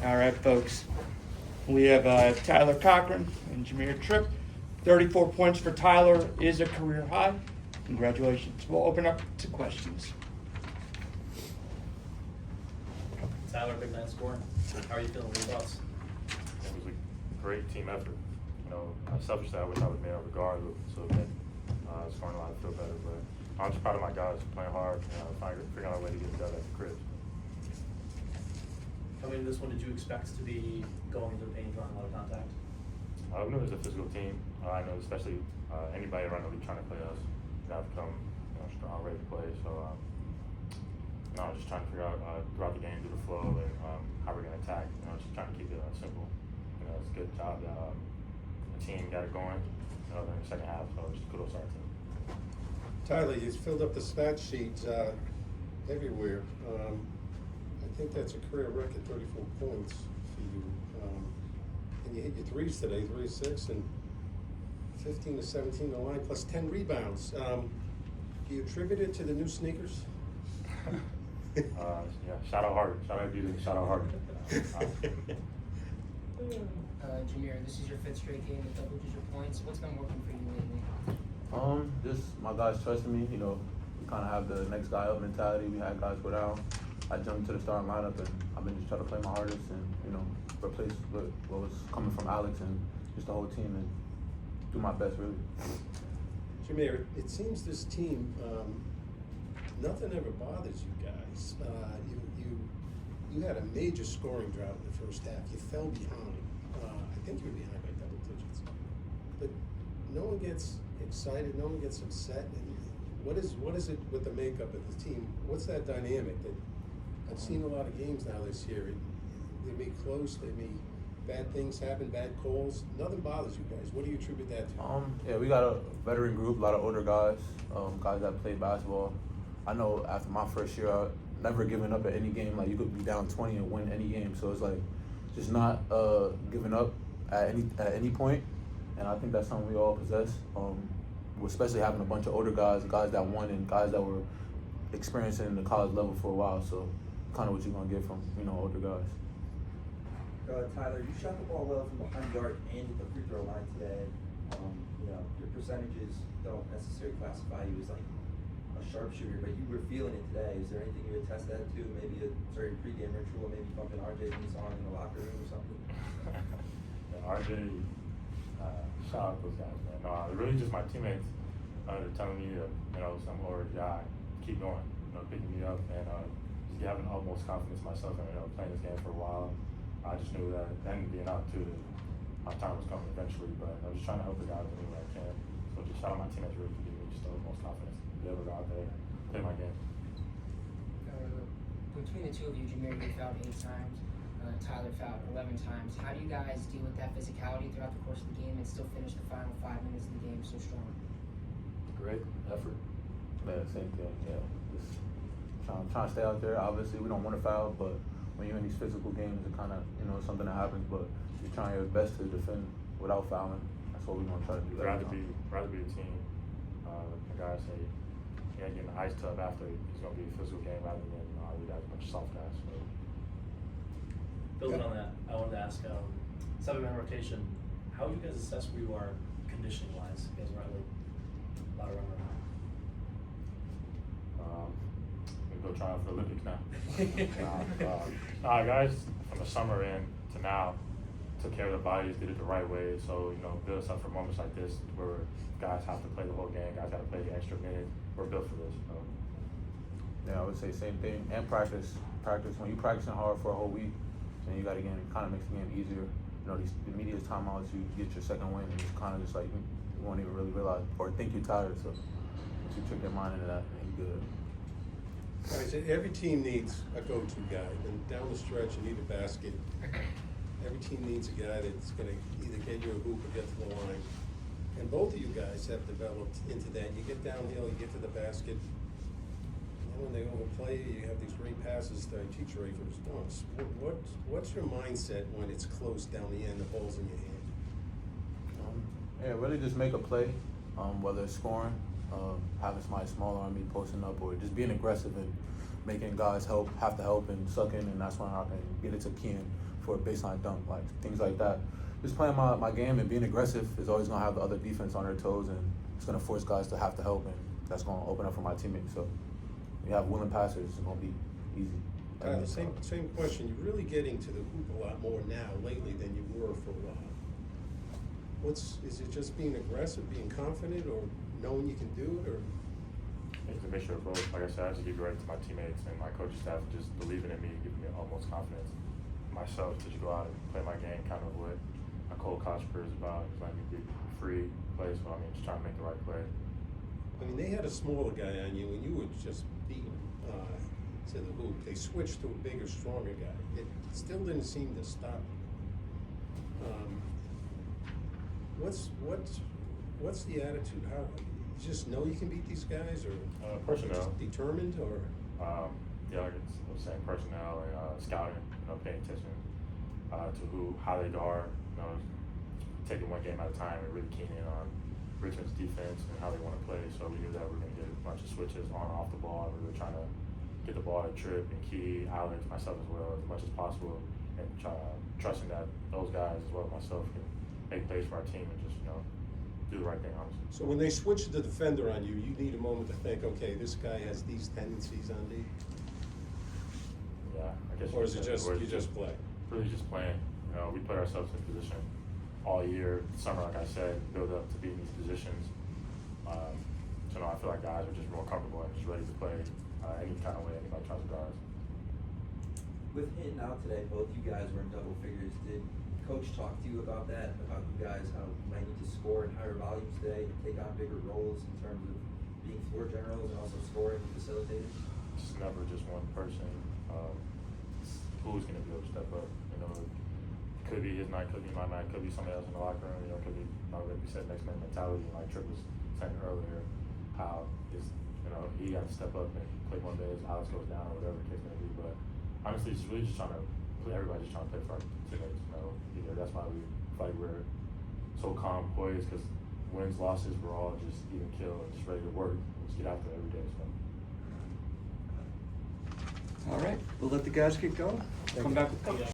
All right, folks. We have Tyler Cochran and Jahmere Tripp. 34 points for Tyler is a career high. Congratulations. We'll open up to questions. Tyler, big night scoring. How are you feeling? What are your thoughts? It was a great team effort. You know, selfishly, I wish I would have made a regard so that scoring a lot, I feel better. But I'm just proud of my guys playing hard, figuring out a way to get together at the crib. Coming into this one, did you expect to be going into the paint, drawing a lot of contact? I knew it was a physical team. I know especially anybody around the league trying to play us, you have to come strong, ready to play. So, just trying to figure out throughout the game, through the flow, and how we're going to attack. Just trying to keep it simple. It's a good job that the team got it going in the second half. So just kudos to our team. Tyler, you filled up the stat sheet everywhere. I think that's a career record, 34 points for you. And you hit your threes today, 3 of 6, and 15 to 17 the line, plus 10 rebounds. Do you attribute it to the new sneakers? Shout out Hardy. Shout out Beauty. Shout out Hardy. Jahmere, this is your 5th straight game with double-digit points. What's been working for you lately? Just my guys trusting me. We kind of have the next guy up mentality. We had guys go down. I jumped to the starting lineup, and I've been just trying to play my hardest and replace what was coming from Alex and just the whole team and do my best, really. Jahmere, it seems this team, nothing ever bothers you guys. You had a major scoring drought in the first half. You fell behind. I think you were behind by double digits. But no one gets excited. No one gets upset. And what is it with the makeup of the team? What's that dynamic? That I've seen a lot of games now this year. They may close. They may bad things happen. Bad calls. Nothing bothers you guys. What do you attribute that to? We got a veteran group. A lot of older guys. Guys that played basketball. I know after my first year, I never giving up at any game. Like, you could be down 20 and win any game. So it's like just not giving up at any point. And I think that's something we all possess. Especially having a bunch of older guys that won, and guys that were experiencing the college level for a while. So kind of what you're gonna get from older guys. Tyler, you shot the ball well from behind the arc and at the free throw line today. Your percentages don't necessarily classify you as like a sharpshooter, but you were feeling it today. Is there anything you would test that to? Maybe a certain pregame ritual, maybe bumping RJ's song in the locker room or something? RJ, shout out those guys, man. No, really just my teammates telling me some older guy, keep going, picking me up, and just having utmost confidence in myself and playing this game for a while. I just knew that then being out too, my time was coming eventually, but I was just trying to help the guys any way I can. So just shout out my teammates really for giving me just the utmost confidence to be able to go out there and play my game. Between the two of you, Jahmere, you fouled 8 times. Tyler fouled 11 times. How do you guys deal with that physicality throughout the course of the game and still finish the final 5 minutes of the game so strong? Great effort. Yeah, same thing. Yeah, just trying to stay out there. Obviously, we don't want to foul, but when you're in these physical games, it kind of something that happens. But you're trying your best to defend without fouling. That's what we're gonna try to do. Rather be a team. The guys say, getting the ice tub after it's gonna be a physical game rather than you guys a bunch of soft guys. So. Building on that, I wanted to ask, 7-man rotation, how would you guys assess where you are conditioning-wise? You guys are really a lot of running around. Go try out for the Olympics now. Guys, from the summer in to now, took care of their bodies, did it the right way. So, build us up for moments like this where guys have to play the whole game, guys got to play the extra minute. We're built for this. Yeah, I would say same thing. And practice. When you're practicing hard for a whole week, then you got to get it kind of makes the game easier. These immediate timeouts, you get your second win, and it's kind of just like you won't even really realize or think you're tired. So once you trick your mind into that, then you're good. All right, so every team needs a go-to guy, and down the stretch you need a basket. Every team needs a guy that's going to either get you a hoop or get to the line. And both of you guys have developed into that. You get downhill, you get to the basket. And when they overplay you, you have these great passes that I teach Ray for his dunks. What's your mindset when it's close down the end, the ball's in your hand? Really just make a play, whether it's scoring, having somebody smaller on me posting up, or just being aggressive and making guys have to help and suck in, and that's when I can get it to Kean for a baseline dunk, like things like that. Just playing my game and being aggressive is always gonna have the other defense on their toes, and it's gonna force guys to have to help, and that's gonna open up for my teammates. So you have willing passers, it's gonna be easy. Tyler, same question. You're really getting to the hoop a lot more now lately than you were for a while. Is it just being aggressive, being confident, or knowing you can do it, or? It's a mixture of both. Like I said, I have to give credit to my teammates and my coaching staff just believing in me, giving me utmost confidence. Myself to just go out and play my game, kind of what my Cole Kochran is about, just letting me be free, play. So I mean, just trying to make the right play. I mean, they had a smaller guy on you, and you would just beat him to the hoop. They switched to a bigger, stronger guy. It still didn't seem to stop. What's the attitude? How you just know you can beat these guys, or Personnel. just determined, or? Yeah, like I was saying, personnel and scouting. Paying attention to how they guard. Taking one game at a time and really keying in on Richmond's defense and how they want to play. So we knew that we were going to get a bunch of switches on and off the ball. And we were trying to get the ball to Tripp and Key, Alex, myself as well, as much as possible, and trusting that those guys as well as myself can make plays for our team and just do the right thing, honestly. So when they switch the defender on you, you need a moment to think, okay, this guy has these tendencies on me. Yeah, I guess. Or is it just you just play? Really just playing. We put ourselves in position all year, summer, like I said, build up to be in these positions. So I feel like guys are just more comfortable and just ready to play any kind of way anybody tries to guard us. With hitting out today, both you guys were in double figures. Did Coach talk to you about that, about you guys, how you might need to score in higher volumes today and take on bigger roles in terms of being floor generals and also scoring and facilitating? It's never just one person. Who's going to be able to step up? It could be his night, could be my night, could be somebody else in the locker room. Could be, like we said, next man mentality. Like Tripp was saying earlier, how is he got to step up and play one day as Alex goes down or whatever the case may be. But honestly, it's really just trying to. Everybody's just trying to play for our teammates. That's why we feel like we're so calm, poised, because wins, losses, we're all just even kill and just ready to work. Just get out there every day. So. All right, we'll let the guys get going. Come back with coach.